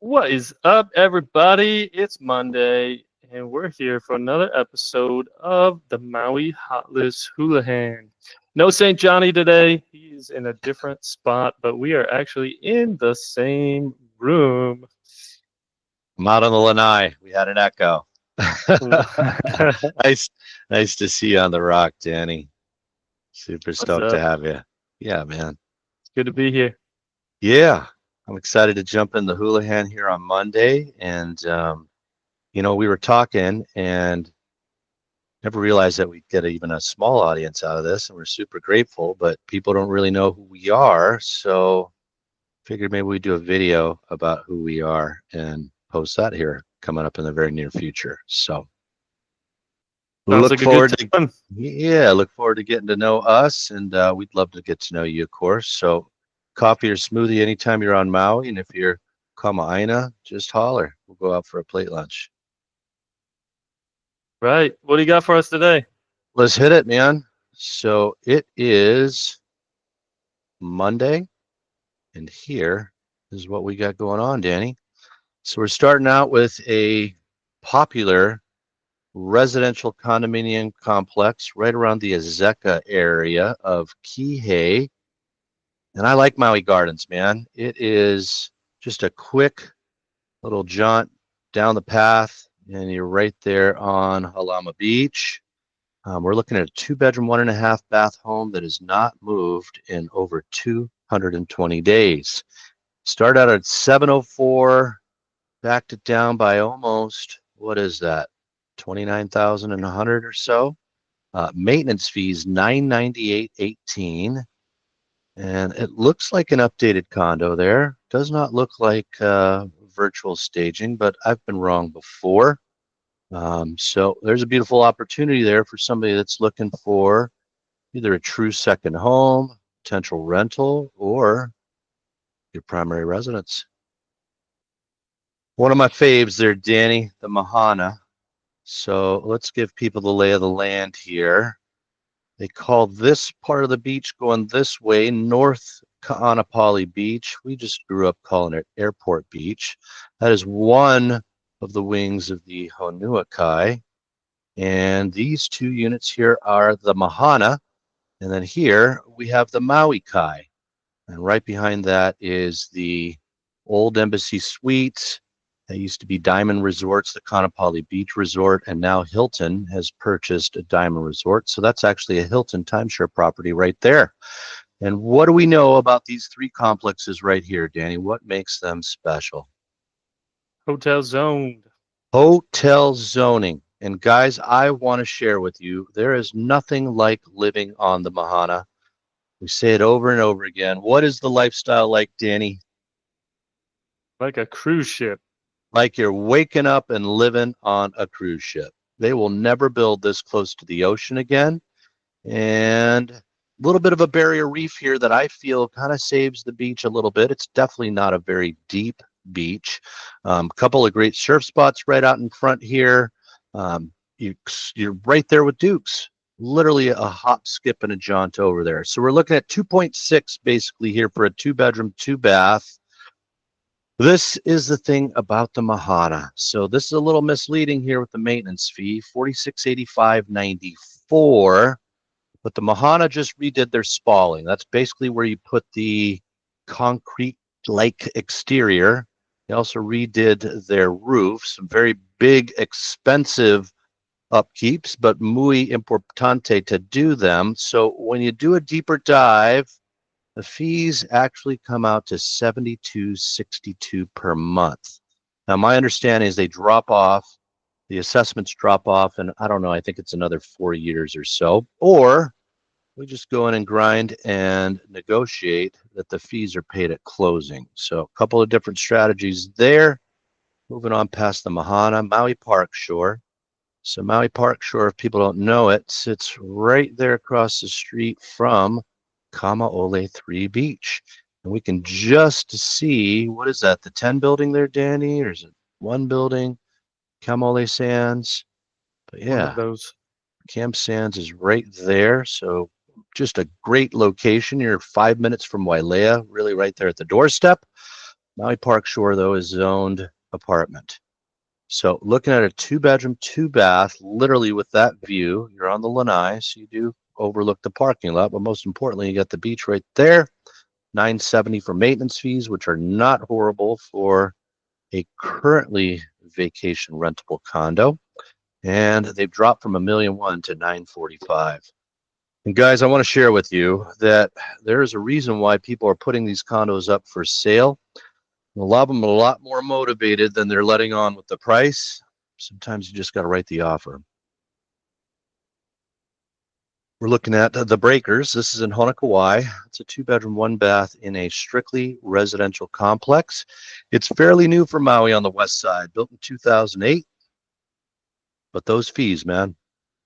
What is up, everybody? It's Monday, and we're here for another episode of the Maui Hot List Hulahan. No St. Johnny today. He's in a different spot, but we are actually in the same room. I'm out on the lanai. We had an echo. What's nice, nice to see you on the rock, Danny. Super stoked to up? have you. Yeah, man. It's good to be here. Yeah, I'm excited to jump in the Houlihan here on Monday. And we were talking and never realized that we'd get even a small audience out of this, and we're super grateful. But people don't really know who we are, so figured maybe we'd do a video about who we are and post that here coming up in the very near future. So. Sounds Look like a good forward to, time. yeah, look forward to getting to know us, and we'd love to get to know you, of course. So, coffee or smoothie anytime you're on Maui, and if you're Kama'aina, just holler. We'll go out for a plate lunch. Right. What do you got for us today? Let's hit it, man. So it is Monday, and here is what we got going on, Danny. So we're starting out with a popular residential condominium complex right around the Azeka area of Kihei. And I like Maui Gardens, man. It is just a quick little jaunt down the path, and you're right there on Halama Beach. We're looking at a 2-bedroom, 1.5 bath home that has not moved in over 220 days. Start out at 704, backed it down by almost, what is that, 29,100 or so. Maintenance fees 998.18. And it looks like an updated condo there. Does not look like virtual staging, but I've been wrong before. So there's a beautiful opportunity there for somebody that's looking for either a true second home, potential rental, or your primary residence. One of my faves there, Danny, the Mahana. So let's give people the lay of the land here. They call this part of the beach going this way North Ka'anapali Beach. We just grew up calling it Airport Beach. That is one of the wings of the Honua Kai. And these two units here are the Mahana. And then here we have the Maui Kai. And right behind that is the old Embassy Suites. That used to be Diamond Resorts, the Kaanapali Beach Resort, and now Hilton has purchased a Diamond Resort. So that's actually a Hilton timeshare property right there. And what do we know about these three complexes right here, Danny? What makes them special? Hotel zoned. Hotel zoning. And guys, I want to share with you, there is nothing like living on the Mahana. We say it over and over again. What is the lifestyle like, Danny? Like a cruise ship. Like you're waking up and living on a cruise ship. They will never build this close to the ocean again. And a little bit of a barrier reef here that I feel kind of saves the beach a little bit. It's definitely not a very deep beach. A couple of great surf spots right out in front here. You're right there with Duke's. Literally a hop, skip, and a jaunt over there. So we're looking at 2.6 basically here for a 2-bedroom, 2-bath. This is the thing about the Mahana. So this is a little misleading here with the maintenance fee, $4685.94. But the Mahana just redid their spalling. That's basically where you put the concrete-like exterior. They also redid their roof, some very big, expensive upkeeps, but muy importante to do them. So when you do a deeper dive, the fees actually come out to $72.62 per month. Now, my understanding is they drop off, the assessments drop off, and I don't know, I think it's another 4 years or so. Or we just go in and grind and negotiate that the fees are paid at closing. So a couple of different strategies there. Moving on past the Mahana, Maui Park Shore. So Maui Park Shore, if people don't know it, sits right there across the street from Kamaole 3 Beach. And we can just see, what is that, the 10 building there, Danny? Or is it one building? Kamaole Sands. But One of yeah, those. Camp Sands is right there. So just a great location. You're 5 minutes from Wailea, really right there at the doorstep. Maui Park Shore, though, is zoned apartment. So looking at a 2-bedroom, 2-bath, literally with that view, you're on the lanai, so you do overlook the parking lot, but most importantly, you got the beach right there. $970 for maintenance fees, which are not horrible for a currently vacation rentable condo. And they've dropped from $1.1 million to $945. And guys, I want to share with you that there is a reason why people are putting these condos up for sale. A lot of them are a lot more motivated than they're letting on with the price. Sometimes you just got to write the offer. We're looking at the Breakers. This is in Honua. It's a 2-bedroom, 1-bath in a strictly residential complex. It's fairly new for Maui on the west side, built in 2008. But those fees, man,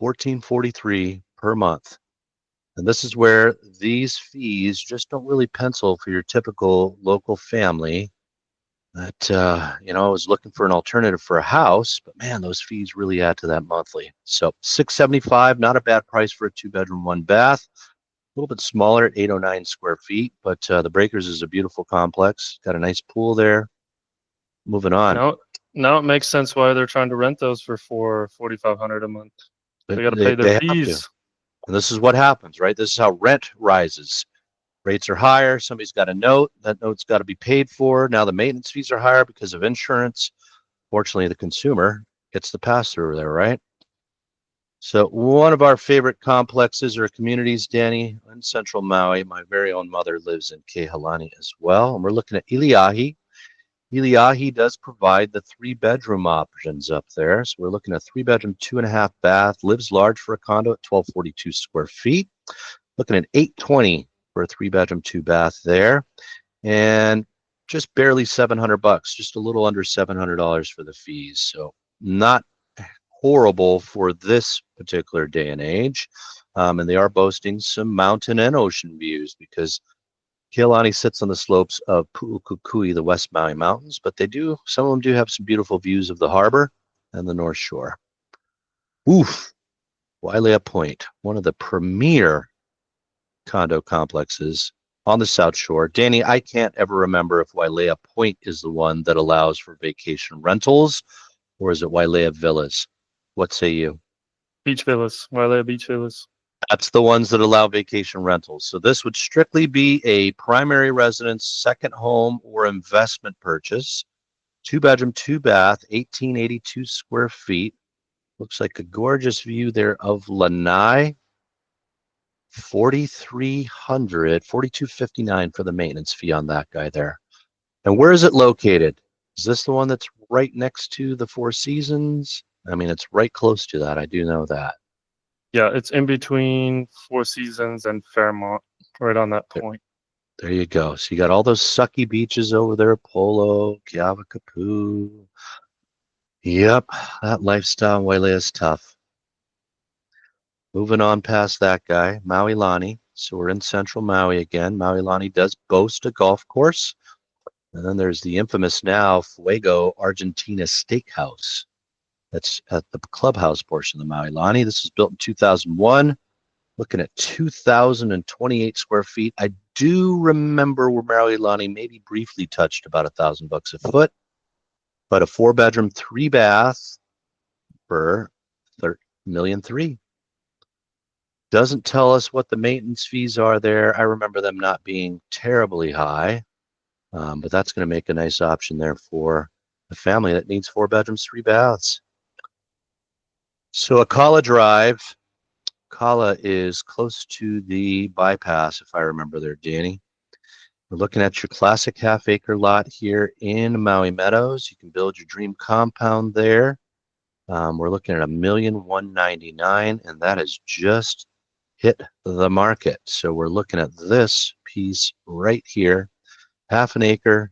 $14.43 per month. And this is where these fees just don't really pencil for your typical local family that, is looking for an alternative for a house. But man, those fees really add to that monthly. So $675, not a bad price for a 2-bedroom, 1-bath. A little bit smaller at 809 square feet, but the Breakers is a beautiful complex. Got a nice pool there. Moving on. Now it makes sense why they're trying to rent those for $4,500 a month. They got to pay their fees. And this is what happens, right? This is how rent rises. Rates are higher. Somebody's got a note. That note's got to be paid for. Now the maintenance fees are higher because of insurance. Fortunately, the consumer gets the pass-through there, right? So one of our favorite complexes or communities, Danny, in Central Maui. My very own mother lives in Kehalani as well. And we're looking at Iliahi. Iliahi does provide the 3-bedroom options up there. So we're looking at 3-bedroom, 2.5-bath, lives large for a condo at 1,242 square feet. Looking at $820 for a 3-bedroom, 2-bath there. And just barely $700, just a little under $700 for the fees. So not horrible for this particular day and age. And they are boasting some mountain and ocean views because Kealani sits on the slopes of Pu'ukukui, the West Maui Mountains, but some of them do have some beautiful views of the harbor and the North Shore. Oof, Wailea Point, one of the premier condo complexes on the South Shore. Danny, I can't ever remember if Wailea Point is the one that allows for vacation rentals, or is it Wailea Villas? What say you? Beach villas, Wailea Beach villas. That's the ones that allow vacation rentals. So this would strictly be a primary residence, second home, or investment purchase. 2-bedroom, 2-bath, 1,882 square feet. Looks like a gorgeous view there of Lanai. 4,300, 4,259 for the maintenance fee on that guy there. And where is it located? Is this the one that's right next to the Four Seasons? I mean, it's right close to that. I do know that. Yeah, it's in between Four Seasons and Fairmont, right on that point. There you go. So you got all those sucky beaches over there, Polo, Keawakapu. Yep, that lifestyle in Wailea is tough. Moving on past that guy, Maui Lani. So we're in Central Maui again. Maui Lani does boast a golf course. And then there's the infamous now Fuego Argentina Steakhouse. That's at the clubhouse portion of the Maui Lani. This was built in 2001. Looking at 2,028 square feet. I do remember where Maui Lani maybe briefly touched about $1,000 a foot, but a 4-bedroom, 3-bath for $3.3 million. Doesn't tell us what the maintenance fees are there. I remember them not being terribly high, but that's going to make a nice option there for a family that needs 4 bedrooms, 3 baths. So Akala Drive. Kala is close to the bypass, if I remember there, Danny. We're looking at your classic half-acre lot here in Maui Meadows. You can build your dream compound there. We're looking at $1,199,000, and that has just hit the market. So we're looking at this piece right here, half an acre.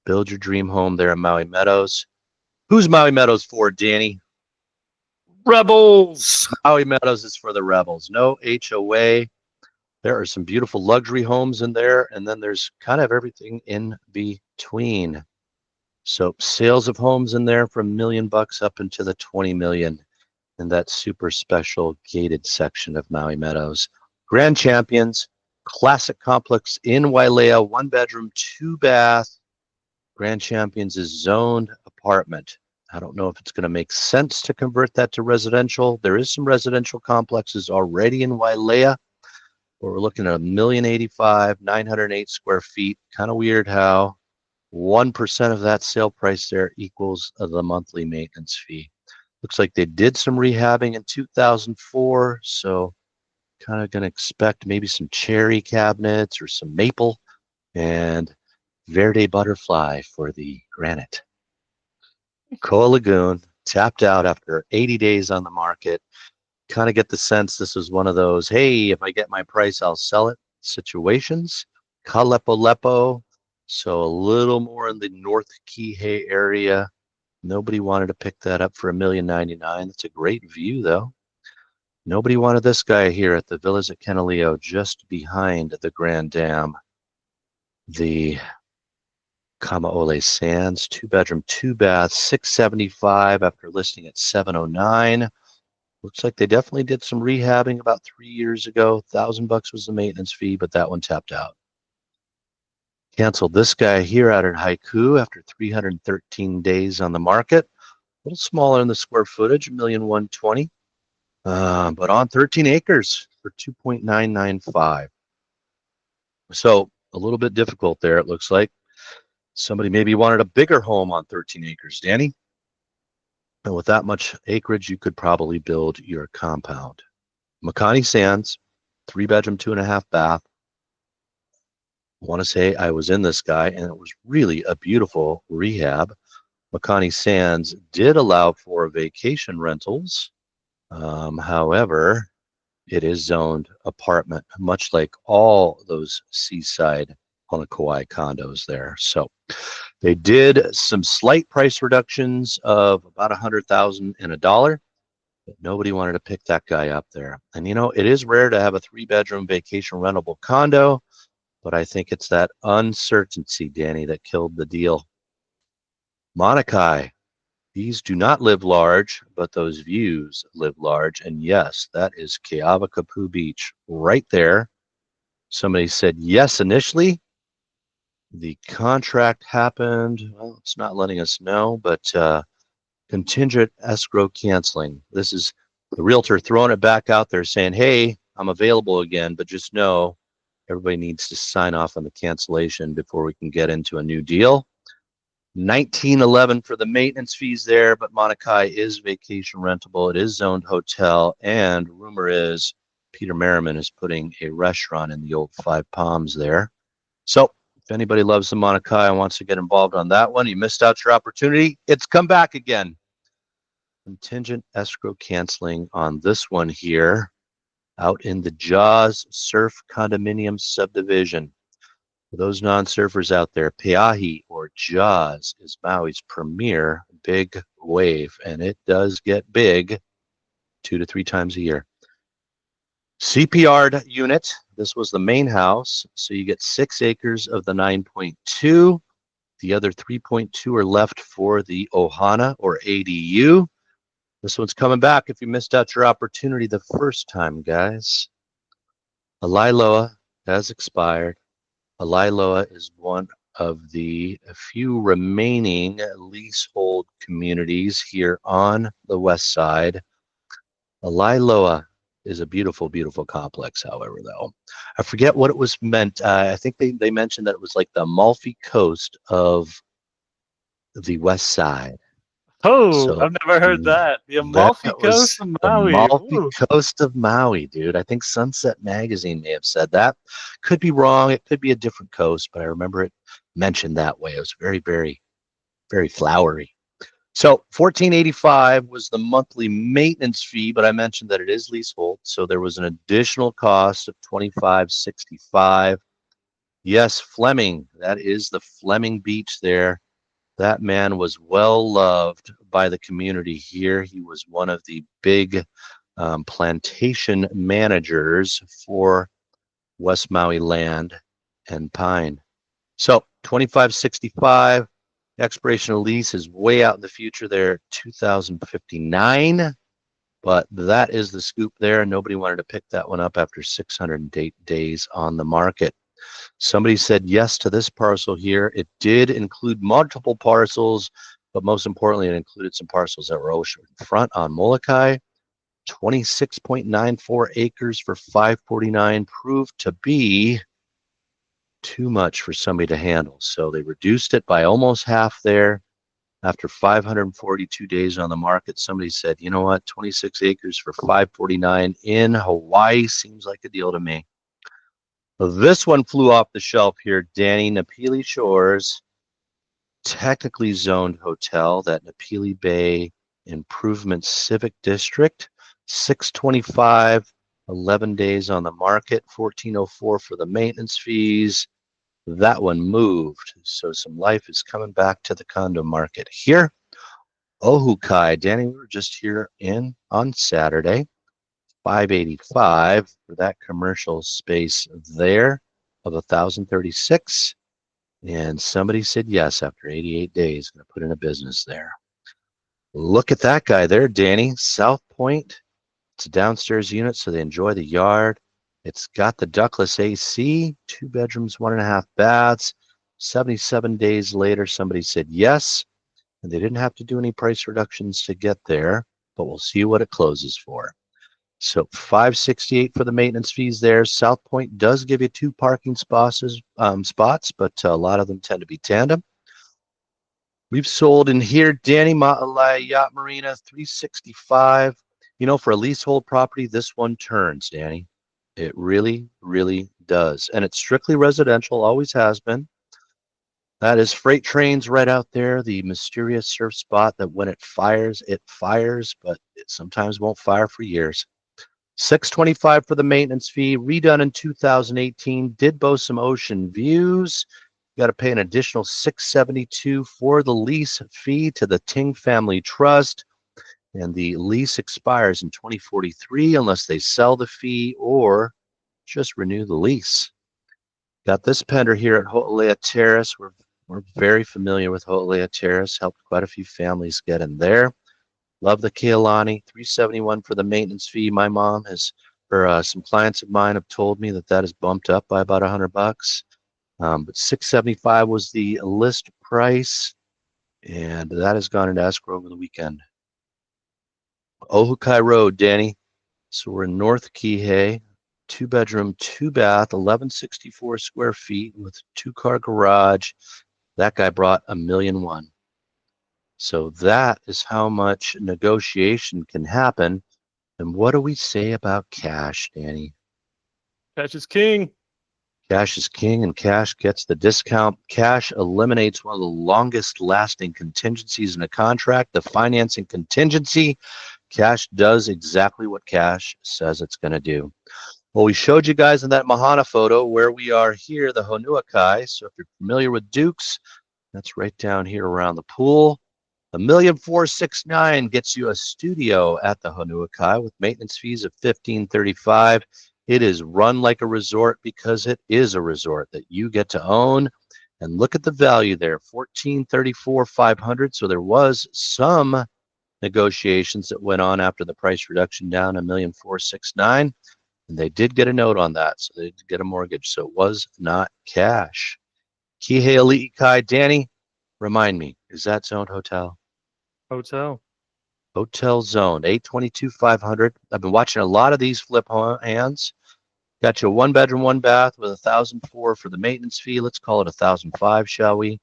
Build your dream home there in Maui Meadows. Who's Maui Meadows for, Danny? Rebels! Maui Meadows is for the rebels. No HOA. There are some beautiful luxury homes in there, and then there's kind of everything in between. So sales of homes in there from $1 million up into the 20 million in that super special gated section of Maui Meadows. Grand Champions, classic complex in Wailea, 1-bedroom, 2-bath. Grand Champions is zoned apartment. I don't know if it's going to make sense to convert that to residential. There is some residential complexes already in Wailea, but we're looking at 1,085,000, 908 square feet. Kind of weird how 1% of that sale price there equals the monthly maintenance fee. Looks like they did some rehabbing in 2004, so kind of going to expect maybe some cherry cabinets or some maple and Verde butterfly for the granite. Koa Lagoon tapped out after 80 days on the market. Kind of get the sense this was one of those, hey, if I get my price, I'll sell it situations. Ka so a little more in the North Kihei area. Nobody wanted to pick that up for $1,099,000. That's a great view, though. Nobody wanted this guy here at the Villas at Kenaleo, just behind the Grand Dam. The Kamaole Sands, 2-bedroom, 2-bath, $675 after listing at $709. Looks like they definitely did some rehabbing about 3 years ago. $1,000 was the maintenance fee, but that one tapped out. Canceled this guy here out at Haiku after 313 days on the market. A little smaller in the square footage, 1,120,000, but on 13 acres for 2.995. So a little bit difficult there, it looks like. Somebody maybe wanted a bigger home on 13 acres, Danny. And with that much acreage, you could probably build your compound. Makani Sands, 3-bedroom, 2.5-bath. I want to say I was in this guy, and it was really a beautiful rehab. Makani Sands did allow for vacation rentals. However, it is zoned apartment, much like all those seaside Honua condos there. So they did some slight price reductions of about $100,000 and $1, but nobody wanted to pick that guy up there. And you know, it is rare to have a 3-bedroom vacation rentable condo, but I think it's that uncertainty, Danny, that killed the deal. Monakai. These do not live large, but those views live large. And yes, that is Ke'awakapu Beach right there. Somebody said yes initially. The contract happened. Well, it's not letting us know, but contingent escrow canceling. This is the realtor throwing it back out there saying, hey, I'm available again, but just know everybody needs to sign off on the cancellation before we can get into a new deal. $1,911 for the maintenance fees there, but Monakai is vacation rentable. It is zoned hotel, and rumor is Peter Merriman is putting a restaurant in the old Five Palms there. So if anybody loves the Monakai and wants to get involved on that one, you missed out your opportunity. It's come back again. Contingent escrow canceling on this one here out in the Jaws Surf Condominium subdivision. For those non-surfers out there, Peahi or Jaws is Maui's premier big wave, and it does get big 2 to 3 times a year. CPR unit, this was the main house, so you get 6 acres of the 9.2. The other 3.2 are left for the Ohana or ADU. This one's coming back if you missed out your opportunity the first time, guys. Alailoa has expired. Alailoa is one of the few remaining leasehold communities here on the west side. Alailoa is a beautiful, beautiful complex, however, though. I forget what it was meant. I think they mentioned that it was like the Amalfi Coast of the west side. Oh, So I've never heard that. The that Amalfi was Coast of the Maui. Amalfi Ooh. Coast of Maui, dude. I think Sunset Magazine may have said that. Could be wrong. It could be a different coast, but I remember it mentioned that way. It was very, very, very flowery. So $1,485 was the monthly maintenance fee, but I mentioned that it is leasehold, so there was an additional cost of $2,565. Yes, Fleming. That is the Fleming Beach there. That man was well loved by the community here. He was one of the big plantation managers for West Maui Land and Pine. So 2565, expiration of lease is way out in the future there, 2059. But that is the scoop there. Nobody wanted to pick that one up after 608 days on the market. Somebody said yes to this parcel here. It did include multiple parcels, but most importantly, it included some parcels that were oceanfront on Molokai. 26.94 acres for $549 proved to be too much for somebody to handle. So they reduced it by almost half there. After 542 days on the market, somebody said, you know what, 26 acres for $549 in Hawaii seems like a deal to me. This one flew off the shelf here, Danny. Napili Shores, technically zoned hotel, that Napili Bay Improvement Civic District, 625, 11 days on the market, 1404 for the maintenance fees. That one moved, so some life is coming back to the condo market here. Ohukai, Danny, we were just here on Saturday. 585 for that commercial space there of 1,036. And somebody said yes after 88 days, going to put in a business there. Look at that guy there, Danny. South Point. It's a downstairs unit, so they enjoy the yard. It's got the ductless AC, 2 bedrooms, 1.5 baths. 77 days later, somebody said yes, and they didn't have to do any price reductions to get there, but we'll see what it closes for. So $568 for the maintenance fees there. South Point does give you 2 parking spots, but a lot of them tend to be tandem. We've sold in here, Danny, Ma'alai Yacht Marina, $365. You know, for a leasehold property, this one turns, Danny. It really, really does. And it's strictly residential, always has been. That is freight trains right out there, the mysterious surf spot that when it fires, but it sometimes won't fire for years. $625 for the maintenance fee, redone in 2018, did boast some ocean views. You got to pay an additional $672 for the lease fee to the Ting Family Trust, and the lease expires in 2043 unless they sell the fee or just renew the lease. Got this pender here at Ho'olea Terrace. We're very familiar with Ho'olea Terrace, helped quite a few families get in there. Love the Kealani, $371 for the maintenance fee. My mom some clients of mine have told me that is bumped up by about $100. But $675 was the list price, and that has gone into escrow over the weekend. Ohukai Road, Danny. So we're in North Kihei, 2 bedroom, 2 bath, 1,164 square feet with 2-car garage. That guy brought $1.1 million. So that is how much negotiation can happen. And what do we say about cash, Danny? Cash is king. Cash is king, and cash gets the discount. Cash eliminates one of the longest lasting contingencies in a contract, the financing contingency. Cash does exactly what cash says it's going to do. Well, we showed you guys in that Mahana photo where we are here, the Honua Kai. So if you're familiar with Dukes, that's right down here around the pool. $1,469,000 gets you a studio at the Honua Kai with maintenance fees of $1,535. It is run like a resort because it is a resort that you get to own. And look at the value there, $1,434,500. So there was some negotiations that went on after the price reduction down $1,469,000, and they did get a note on that, so they did get a mortgage. So it was not cash. Kihei Kai, Danny, remind me, is that zoned hotel? Hotel. Hotel zoned, 822,500. I've been watching a lot of these flip hands. Got you a 1 bedroom, 1 bath with 1,004 for the maintenance fee. Let's call it 1,005, shall we?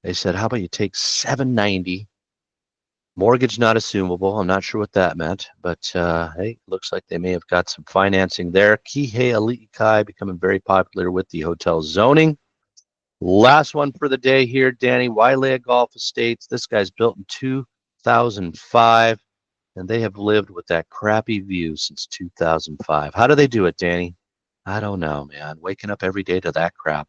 They said, how about you take $790? Mortgage not assumable. I'm not sure what that meant, but hey, looks like they may have got some financing there. Kihei Kai becoming very popular with the hotel zoning. Last one for the day here, Danny. Wailea Golf Estates. This guy's built in 2005, and they have lived with that crappy view since 2005. How do they do it, Danny? I don't know, man. Waking up every day to that crap.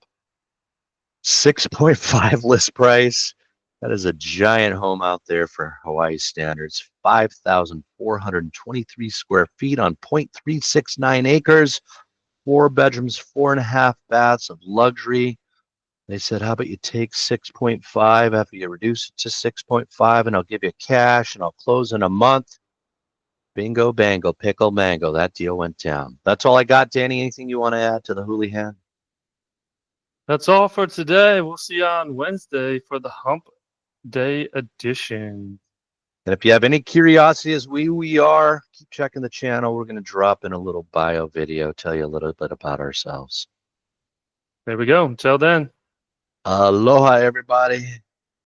6.5 list price. That is a giant home out there for Hawaii standards. 5,423 square feet on 0.369 acres. 4 bedrooms, 4.5 baths of luxury. They said, how about you take 6.5 after you reduce it to 6.5, and I'll give you cash, and I'll close in a month. Bingo, bango, pickle, mango. That deal went down. That's all I got, Danny. Anything you want to add to the Hulahan? That's all for today. We'll see you on Wednesday for the Hump Day edition. And if you have any curiosity as we are, keep checking the channel. We're going to drop in a little bio video, tell you a little bit about ourselves. There we go. Until then. Aloha, everybody.